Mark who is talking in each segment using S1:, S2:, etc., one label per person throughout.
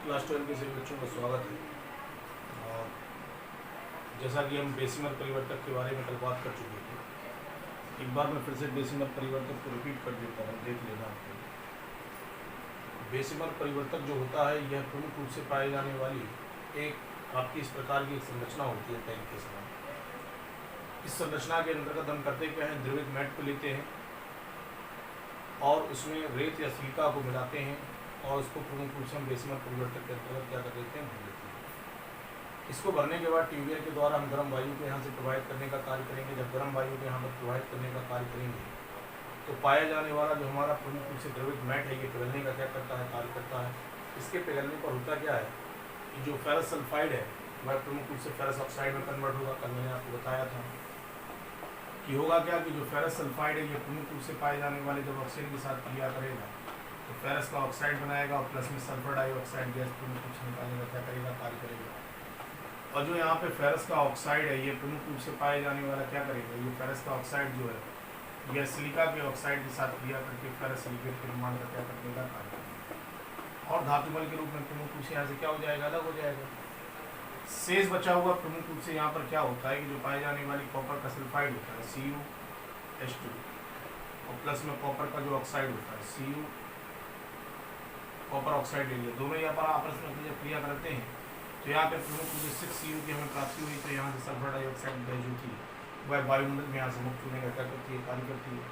S1: Class 12 के सभी बच्चों का स्वागत है। और जैसा कि हम डेसिमल परिवर्तक के बारे में कल बात कर चुके थे, एक बार मैं फिर से डेसिमल परिवर्तक को रिपीट कर देता हूँ, देख लेना आपको। डेसिमल परिवर्तक जो होता है यह प्रमुख रूप से पाई जाने वाली एक आपकी इस प्रकार की एक संरचना होती है टैंक के समान। इस संरचना के अंतर्गत हम करते क्या है, द्रवित मैट को लेते हैं और उसमें रेत या सिलिका को मिलाते हैं और उसको प्रमुख रूप से हम डेसिमल परिवर्तक के अंतर्गत क्या कर देते हैं, भर देते हैं। इसको भरने के बाद ट्यूबवेल के द्वारा हम गर्म वायु को यहाँ से प्रवाहित करने का कार्य करेंगे। जब गर्म वायु को यहाँ पर प्रवाहित करने का कार्य करेंगे तो पाया जाने वाला जो हमारा प्रमुख रूप से द्रवित मैट है ये पिघलने का क्या करता है, कार्य करता है। इसके पिघलने पर होता क्या है कि जो फेरस सल्फाइड है वह प्रमुख रूप से फेरस ऑक्साइड में कन्वर्ट होगा। कल मैंने आपको बताया था कि होगा क्या कि जो फेरस सल्फाइड है ये प्रमुख रूप से पाए जाने वाले जब ऑक्सीजन के साथ क्रिया करेगा तो फेरस का ऑक्साइड बनाएगा और प्लस में सल्फर डाइऑक्साइड गैस प्रमुख रूप से निकालने का क्या करेगा, कार्य करेगा। और जो यहाँ पे फेरस का ऑक्साइड है ये प्रमुख रूप से पाए जाने वाला क्या करेगा, ये फेरस का ऑक्साइड जो है यह सिलिका के ऑक्साइड के साथ क्रिया करके फेरस सिलिकेट के निर्माण का क्या करने का कार्य करेगा और धातुमल के रूप में प्रमुख रूप से यहाँ से क्या हो जाएगा, अलग हो जाएगा। शेष बचा हुआ प्रमुख रूप से यहाँ पर क्या होता है कि जो पाए जाने वाली कॉपर का सल्फाइड होता है CuH2 और प्लस में कॉपर का जो ऑक्साइड होता है Cu कॉपर ऑक्साइड ले लिया, दोनों यहाँ पर आपस में जब क्रिया करते हैं तो यहाँ पे प्रमुख रूप से 6Cu की हमें प्राप्ति हुई। तो यहाँ से सल्फर डाइऑक्साइड गैस जो थी वह वायुमंडल में यहाँ से मुक्त होने का क्या करती है, कार्य करती है।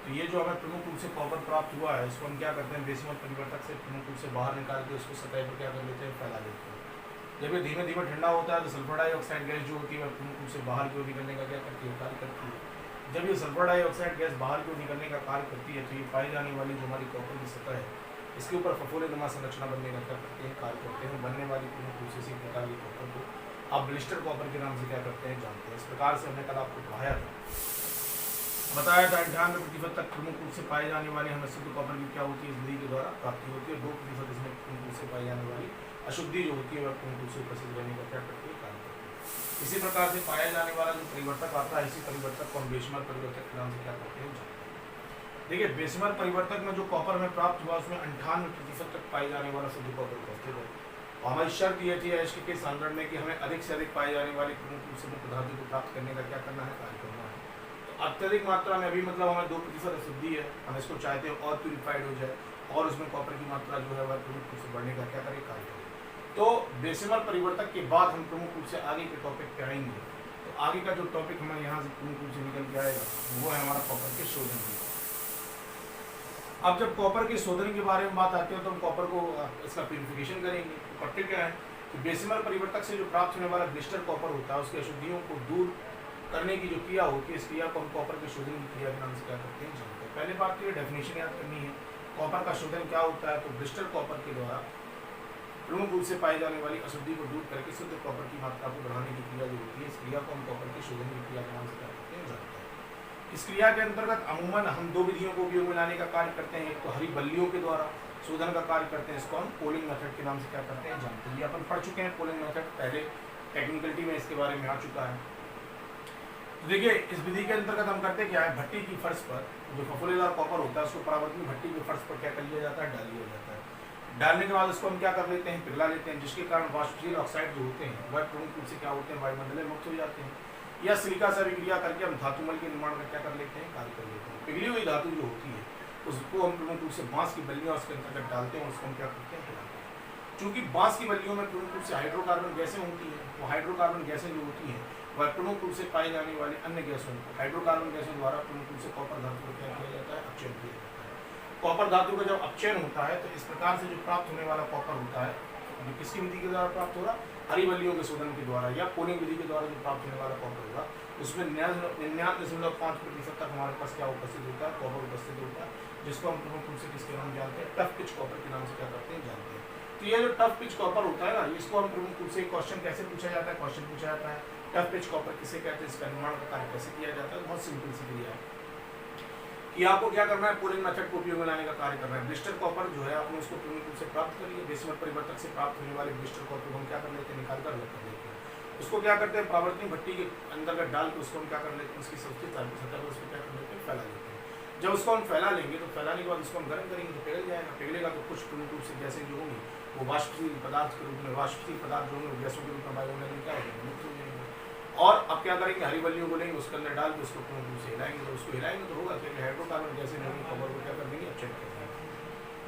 S1: तो ये जो हमें प्रमुख रूप से कॉपर प्राप्त हुआ है इसको हम क्या करते हैं, डेसिमल परिवर्तक से प्रमुख रूप से बाहर निकाल के उसको सतह पर क्या कर लेते हैं, फैला देते हैं। जब ये धीमे धीमे ठंडा होता है तो सल्फर डाइऑक्साइड गैस जो होती है वह प्रमुख रूप से बाहर की ओर निकलने का क्या करती है, कार्य करती है। जब ये सल्फर डाइऑक्साइड गैस बाहर की ओर निकलने का कार्य करती है तो ये पाई जाने वाली जो हमारी कॉपर की सतह है इसके ऊपर फफोलेनुमा संरचना बनने का क्या करते हैं, कार्य करते हैं। बनने वाली प्रमुख रूप से इसी प्रकार की कॉपर को आप ब्लिस्टर कॉपर के नाम से क्या करते हैं, जानते हैं। इस प्रकार से हमने कल आपको पढ़ाया था, बताया था 98% तक प्रमुख रूप से पाए जाने वाले हमें शुद्ध कॉपर की क्या होती है, इस विधि के द्वारा प्राप्ति होती है। 2% इसमें प्रमुख रूप से पाई जाने वाली अशुद्धि जो होती है वह प्रमुख रूप से उपस्थित रहने का क्या करती है, कार्य करती है। इसी प्रकार से पाया जाने वाला जो परिवर्तक आता है इसी परिवर्तक को हम डेसिमल परिवर्तक के नाम से क्या करते हैं, जानते हैं। देखिए डेसिमल परिवर्तक में जो कॉपर हमें प्राप्त हुआ उसमें 98% तक पाए जाने वाला शुद्ध कॉपर उपस्थित है। और हमारी शर्त ये थी HK के स्टैंडर्ड में कि हमें अधिक से अधिक पाए जाने वाली प्रमुख रूप से मुक्त धातु को प्राप्त करने का क्या करना है, कार्य करना है। तो अत्यधिक मात्रा में अभी मतलब हमें 2% अशुद्धि है, हम इसको चाहते हैं और प्यूरिफाइड हो जाए और उसमें कॉपर की मात्रा जो है वह प्रमुख रूप से बढ़ने का क्या करे, कार्य करे। तो डेसिमल परिवर्तक के बाद हम प्रमुख रूप से आगे के टॉपिक पे आएंगे। तो आगे का जो टॉपिक हमें यहाँ से प्रमुख रूप से निकल के आएगा वो है हमारा कॉपर के शोधन की। अब जब कॉपर के शोधन के बारे में बात आती है तो हम कॉपर को इसका प्यूरिफिकेशन करेंगे। तो करते क्या है कि डेसिमल परिवर्तक से जो प्राप्त होने वाला ब्लिस्टर कॉपर होता है उसकी अशुद्धियों को दूर करने की जो क्रिया होती है इस क्रिया को हम कॉपर के शोधन की क्रिया के नाम से क्या करते हैं, जानते हैं। पहले बात की डेफिनेशन याद करनी है, कॉपर का शोधन क्या होता है। तो ब्लिस्टर कॉपर के द्वारा प्रमुख रूप से पाई जाने वाली अशुद्धि को दूर करके शुद्ध कॉपर की मात्रा को बढ़ाने की क्रिया जो होती है इस क्रिया को हम कॉपर के शोधन की क्रिया के नाम से क्या करते हैं, जानते हैं। इस क्रिया के अंतर्गत अमूमन हम दो विधियों को उपयोग में लाने का कार्य करते हैं। एक तो हरी बल्लियों के द्वारा शोधन का कार्य करते हैं, इसको हम पोलिंग मेथड के नाम से क्या करते हैं, जानते हैं। ये अपन पढ़ चुके हैं पोलिंग मेथड, पहले टेक्निकलिटी में इसके बारे में आ चुका है। तो देखिए इस विधि के अंतर्गत हम करते क्या है, भट्टी की फर्श पर जो फफोलेदार कॉपर होता है उसको परावर्तन भट्टी की फर्श पर क्या कर लिया जाता है, डाल दिया जाता है। डालने के बाद उसको हम क्या कर लेते हैं, पिघला लेते हैं, जिसके कारण वाष्पशील ऑक्साइड जो होते हैं वह प्रमुख रूप से क्या होते हैं, वायुमंडल में मुक्त हो जाते हैं। या सिलिका से अभिक्रिया करके हम धातुमल के निर्माण का क्या कर लेते हैं, कार्य कर लेते हैं। पिघली हुई धातु जो होती है उसको हम प्रमुख रूप से बांस की बल्लियां उसके अंतर्गत डालते हैं और उसको हम क्या करते हैं, हिलाते हैं। चूंकि बांस की बल्लियों में प्रमुख रूप से हाइड्रोकार्बन गैसें होती हैं, वो हाइड्रोकार्बन गैसें जो होती हैं वह प्रमुख रूप से पाई जाने वाली अन्य गैसों को हाइड्रोकार्बन गैसों द्वारा प्रमुख रूप से कॉपर धातु को क्या किया जाता है, अपचयन किया जाता है। कॉपर धातु का जब अपचयन होता है तो इस प्रकार से जो प्राप्त होने वाला कॉपर होता है जो किसकी विधि के द्वारा प्राप्त हो रहा, हरी बल्लियों के शोधन के द्वारा या पोलिंग विधि के द्वारा जो प्राप्त होने वाला कॉपर होगा उसमें 99.5% तक हमारे पास क्या उपस्थित होता है, कॉपर उपस्थित होता है, जिसको हम प्रमुख रूप से किसके नाम जानते हैं, टफ पिच कॉपर के नाम से क्या करते हैं, जानते हैं। तो ये जो टफ पिच कॉपर होता है ना इसको हम प्रमुख रूप से क्वेश्चन कैसे पूछा जाता है, क्वेश्चन पूछा जाता है टफ पिच कॉपर किसे कहते हैं, इसका निर्माण का कार्य कैसे किया जाता है। बहुत सिंपल सी क्रिया है कि आपको क्या करना है, पोलिंग मेथड को उपयोग में लाने का कार्य करना है। ब्लिस्टर कॉपर जो है आपने उसको प्रमुख रूप से प्राप्त करिए, डेसिमल परिवर्तक से प्राप्त होने वाले ब्लिस्टर कॉपर को हम क्या कर लेते हैं, निकाल कर लेते हैं। उसको क्या करते हैं, परावर्तन भट्टी के अंतर्गत डाल के उसको हम क्या कर लेते हैं, उसकी सबसे सतह पर उसको क्या कर लेते हैं, फैला लेते हैं। जब उसको हम फैला लेंगे तो फैलाने के बाद उसको हम गर्म करेंगे तो पिघल जाएगा, पिघलेगा तो कुछ प्रमुख रूप से गैसें जो होंगी वो वाष्पशील पदार्थ के रूप में, वाष्पशील पदार्थ जो होंगे गैसों के रूप में वायुमंडल में क्या हो जाएंगे, मुक्त हो जाएंगे। और अब क्या करेंगे, हरी बल्लियों को लेंगे, उसके अंदर डाल के उसको पूर्ण रूप से हिलाएंगे, तो उसको हिलाएंगे तो होगा कि हाइड्रोकार्बन जैसे लेंगे कॉपर को क्या कर देंगे, अपचयित कर देंगे।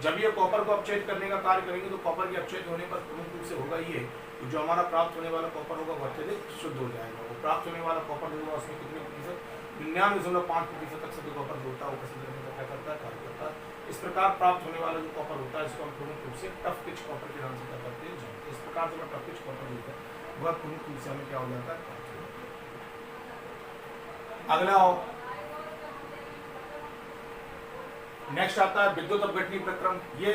S1: जब ये कॉपर को अपचयित करने का कार्य करेंगे तो कॉपर के अपचयित होने पर प्रमुख रूप से होगा ये कि जो हमारा प्राप्त होने वाला कॉपर होगा वो अत्यधिक शुद्ध हो जाएगा। वो प्राप्त होने वाला कॉपर जो होगा उसमें कितने प्रतिशत, 99.5% तक शुद्ध कॉपर जो होता है वो कैसे करने का क्या करता है, कार्य करता है। इस प्रकार प्राप्त होने वाला जो कॉपर होता है इसको हम प्रमुख रूप से टफ पिच कॉपर के नाम से क्या करते हैं, जानते हैं। इस प्रकार से टफ पिच कॉपर होता है वह प्रमुख रूप से हमें क्या हो जाता है। अगला नेक्स्ट आता है विद्युत अपघटनी प्रक्रम। ये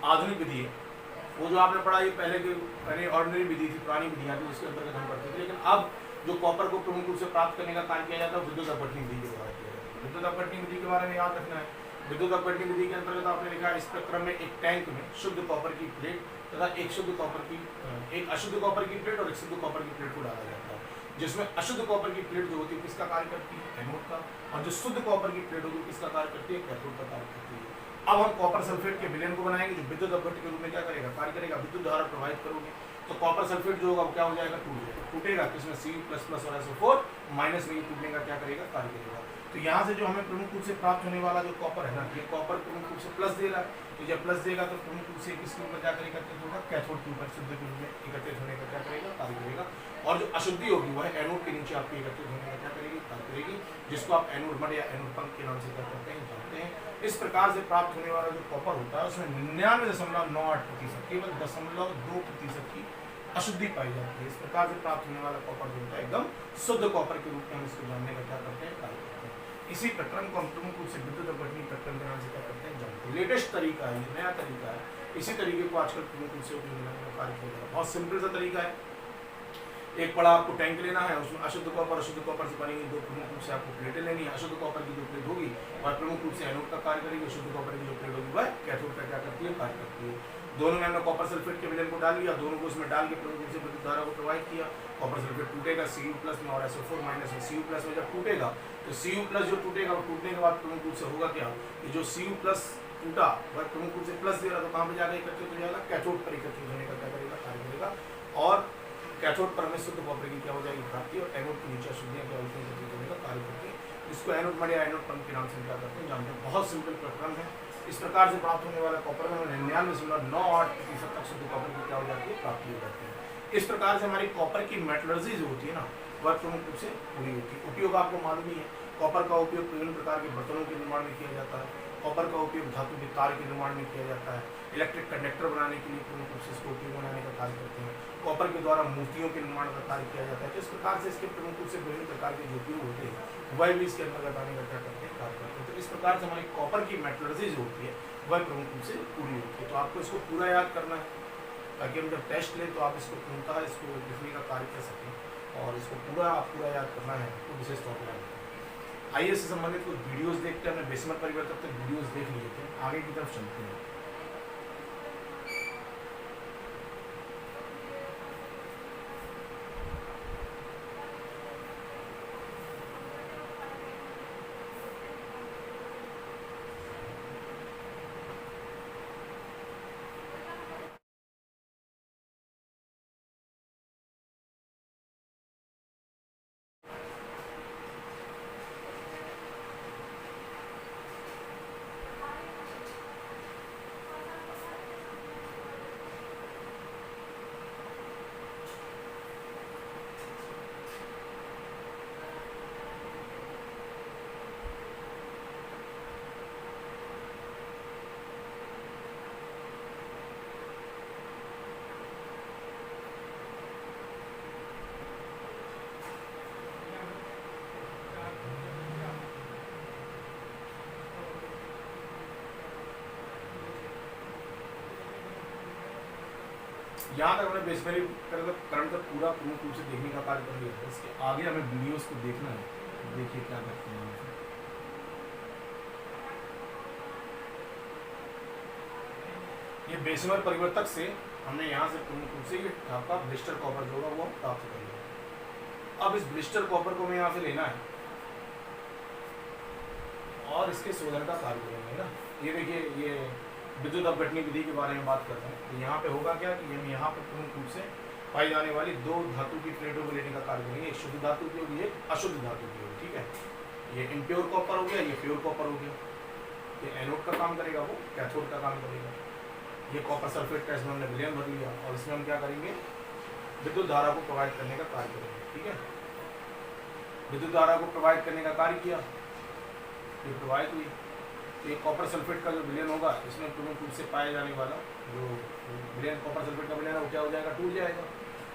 S1: आधुनिक विधि है, वो जो आपने पढ़ा ये पहले की यानी ऑर्डिनरी विधि थी, पुरानी विधियां थी जिसके अंतर्गत हम पढ़ते थे। लेकिन अब जो कॉपर को प्रमुख रूप से प्राप्त करने का कार्य किया जाता है विद्युत अपघटनी विधि के द्वारा किया जाता है। विद्युत अपघटनी विधि के बारे में याद रखना है, विद्युत अपघटनी विधि के अंतर्गत आपने लिखा इस प्रक्रम में एक टैंक में शुद्ध कॉपर की प्लेट तथा एक अशुद्ध कॉपर की प्लेट और एक शुद्ध कॉपर की प्लेट को डाला जाता है, जिसमें अशुद्ध कॉपर की प्लेट जो होती है किसका कार्य करती है, एनोड का, और जो शुद्ध कॉपर की प्लेट होगी किसका कार्य करती है, कैथोड का कार्य करती है। अब हम कॉपर सल्फेट के विलयन को बनाएंगे जो विद्युत अपघट्य के रूप में क्या करेगा, कार्य करेगा। विद्युत धारा प्रवाहित करोगे तो कॉपर सल्फेट जो होगा वो क्या हो जाएगा, टूट जाएगा। टूटेगा किसमें, Cu++ और SO4 माइनस में टूटने का क्या करेगा, कार्य करेगा। तो यहाँ से जो हमें प्रमुख रूप से प्राप्त होने वाला जो कॉपर है ना, ये कॉपर प्रमुख रूप से प्लस दे रहा है, तो जब प्लस देगा तो प्रमुख रूप से किसके ऊपर क्या करेगा, कैथोड के ऊपर शुद्ध के रूप में एकत्रित होने का क्या करेगा, कार्य करेगा। और जो अशुद्धि होगी वह एनोड के नीचे आपकी एकत्रित होने का क्या करेगी, कार्य करेगी, जिसको आप एनोड मड या एनोड पंख के नाम से क्या करते हैं, जानते हैं। इस प्रकार से प्राप्त होने वाला जो कॉपर होता है उसमें 99.98%, केवल 0.2% की अशुद्धि पाई जाती है। इस प्रकार से प्राप्त होने वाला कॉपर जो होता है एकदम शुद्ध कॉपर के रूप में हम इसको जानने का क्या करते हैं, कार्य करते हैं। इसी प्रक्रम को हम प्रमुख रूप से विद्युत अपघटनी प्रक्रम के नाम से क्या करते हैं, जानते हैं। लेटेस्ट तरीका है, नया तरीका है, इसी तरीके को आजकल प्रमुख रूप से उपयोग में कार्य किया जाता है। बहुत सिंपल सा तरीका है। एक बड़ा आपको टैंक लेना है, उसमें अशुद्ध कॉपर से बनेंगी दो प्रमुख रूप से आपको प्लेटें लेनी है। अशुद्ध कॉपर की जो प्लेट होगी वह प्रमुख रूप से एनोड का कार्य करेगी, शुद्ध कॉपर की जो प्लेट होगी वह कैथोड का क्या करती है, कार्य करती है। दोनों में हमने कॉपर सल्फेट के विलयन को डाल लिया, दोनों को उसमें डाल के प्रमुख रूप से विद्युत धारा को प्रवाहित किया। कॉपर सल्फेट टूटेगा Cu+ में और SO4 माइनस में। Cu+ में जब टूटेगा तो Cu+ जो टूटेगा वो टूटने के बाद प्रमुख रूप से होगा क्या, कि जो Cu+ टूटा वह प्रमुख रूप से प्लस दे रहा तो कहाँ पे जाकर एकत्रित हो जाएगा, कैथोड पर एकत्रित होने का क्या करेगा, कार्य करेगा। और कैथोड पर हमें शुद्ध कॉपर की क्या हो जाएगी, प्राप्ति, और एनोड के नीचे अशुद्धियां क्या होती हैं, एकत्रित होने का कार्य करती है। इसको एनोड मड या एनोड पंख के नाम से क्या करते हैं, जानते हैं। बहुत सिंपल प्रक्रम है। इस प्रकार से प्राप्त होने वाला कॉपर में 99.98% तक शुद्ध कॉपर की क्या हो जाती है, प्राप्ति हो जाती है। इस प्रकार से हमारी कॉपर की मेटलर्जी जो होती है ना वह प्रमुख रूप से पूरी होती है। उपयोग आपको मालूम ही है, कॉपर का उपयोग विभिन्न प्रकार के बर्तनों के निर्माण में किया जाता है। कॉपर का उपयोग धातु के तार के निर्माण में किया जाता है। इलेक्ट्रिक कंडक्टर बनाने के लिए प्रमुख रूप से इसको उपयोग बनाने का कार्य करते हैं। कॉपर के द्वारा मूर्तियों के निर्माण का कार्य किया जाता है। तो इस प्रकार से इसके प्रमुख रूप से विभिन्न प्रकार के जो उपयोग होते हैं वह भी इसके अंतर्गत आने का क्या करते हैं, कार्य करते हैं। तो इस प्रकार से हमारी कॉपर की मेटलर्जी जो होती है वह प्रमुख रूप से पूरी होती है। तो आपको इसको पूरा याद करना है ताकि हम जब टेस्ट लें तो आप इसको पूर्णतः इसको लिखने का कार्य कर सकें, और इसको पूरा याद करना है तो विशेष तौर पर याद। आइए इससे संबंधित कुछ वीडियोस देखते हैं। हमने बेसमेंट परिवर्तक तक वीडियोस देख लिए थे, आगे की तरफ चलते हैं। यहाँ तक हमने बेसमेंट करंट का पूरा प्रमुख रूप से देखने का कार्य कर लिया है। इसके आगे हमें वीडियोस को देखना है। देखिए क्या करते हैं। ये बेसमेंट परिवर्तक से हमने यहाँ से प्रमुख रूप से ये आपका ब्लिस्टर कॉपर जो होगा वो प्राप्त कर लिया। अब इस ब्लिस्टर कॉपर को हमें यहाँ से लेना है और इसके शोधन का कार्य करेंगे ना। ये देखिए, ये विद्युत अपघटनी विधि के बारे में बात करते हैं। तो यहाँ पे होगा क्या कि हम यहाँ पर प्रमुख रूप से पाई जाने वाली दो धातु की प्लेटों को लेने का कार्य करेंगे, एक शुद्ध धातु की होगी, एक अशुद्ध धातु की होगी। ठीक है, ये इम्प्योर कॉपर हो गया, ये प्योर कॉपर हो गया। ये एनोड का काम करेगा, वो कैथोड का काम करेगा। ये कॉपर सल्फेट का इसमें हमने विलयन भर लिया और इसमें हम क्या करेंगे, विद्युत धारा को प्रोवाइड करने का कार्य करेंगे। ठीक है, विद्युत धारा को प्रोवाइड करने का कार्य किया, ये प्रोवाइड हुई। तो ये कॉपर सल्फेट का जो विलयन होगा, इसमें प्रमुख रूप से पाया जाने वाला जो विलयन कॉपर सल्फेट का विलयन है वो क्या हो जाएगा, टूट जाएगा।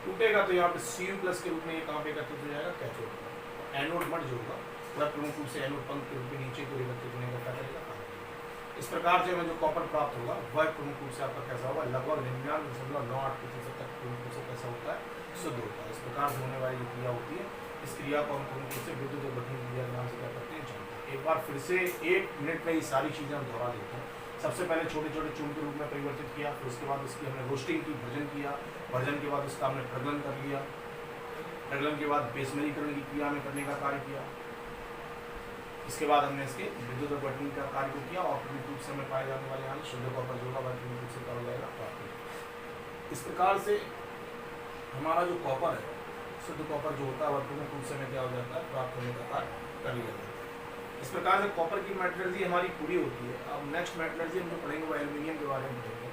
S1: टूटेगा तो यहाँ पे Cu+ के रूप में ये कहाँ पे एकत्रित हो जाएगा, कैथोड पर। एनोड मर्ज होगा, वह प्रमुख रूप से एनोड पंख के रूप में नीचे को एकत्रित होने का क्या करेगा, काम करेगा। इस प्रकार से हमें जो कॉपर प्राप्त होगा वह प्रमुख रूप से आपका कैसा होगा, लगभग 99.98% तक प्रमुख रूप से कैसा होता है, शुद्ध होता है। इस प्रकार से होने वाली जो क्रिया होती है, इस क्रिया को हम प्रमुख रूप से विद्युत अपघटनी क्रिया के नाम से क्या करते हैं, जानते हैं। एक बार फिर से 1 मिनट में ये सारी चीज़ें हम दोहरा देते हैं। सबसे पहले छोटे छोटे चूर्ण के रूप में परिवर्तित किया, फिर उसके बाद उसकी हमने रोस्टिंग की, भर्जन किया, भर्जन के बाद उसका हमने प्रगलन कर लिया, प्रगलन के बाद बेसमेरीकरण की क्रिया में करने का कार्य किया। इसके बाद हमने इसके विद्युत अपघटनी का कार्य को किया और प्रमुख रूप से हमें पाए जाने वाले यहाँ शुद्ध कॉपर जो होगा वह प्रमुख रूप से क्या हो जाएगा, प्राप्त। इस प्रकार से हमारा जो कॉपर है, शुद्ध कॉपर जो होता है वह प्रमुख रूप से हमें क्या हो जाता है, प्राप्त होने का कार्य कर लिया जाता है। इस प्रकार से कॉपर की मेटलर्जी हमारी पूरी होती है। अब नेक्स्ट मेटलर्जी हम जो पढ़ेंगे वो एल्यूमिनियम के बारे में पढ़ेंगे।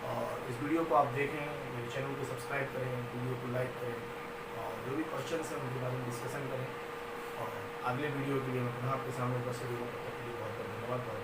S1: और इस वीडियो को आप देखें, मेरे चैनल को सब्सक्राइब करें, वीडियो को लाइक करें और जो भी क्वेश्चन हैं उनके बारे में डिस्कशन करें। और अगले वीडियो के लिए मैं पुनः आपके सामने उपस्थित होगा। तब तक के लिए बहुत बहुत धन्यवाद।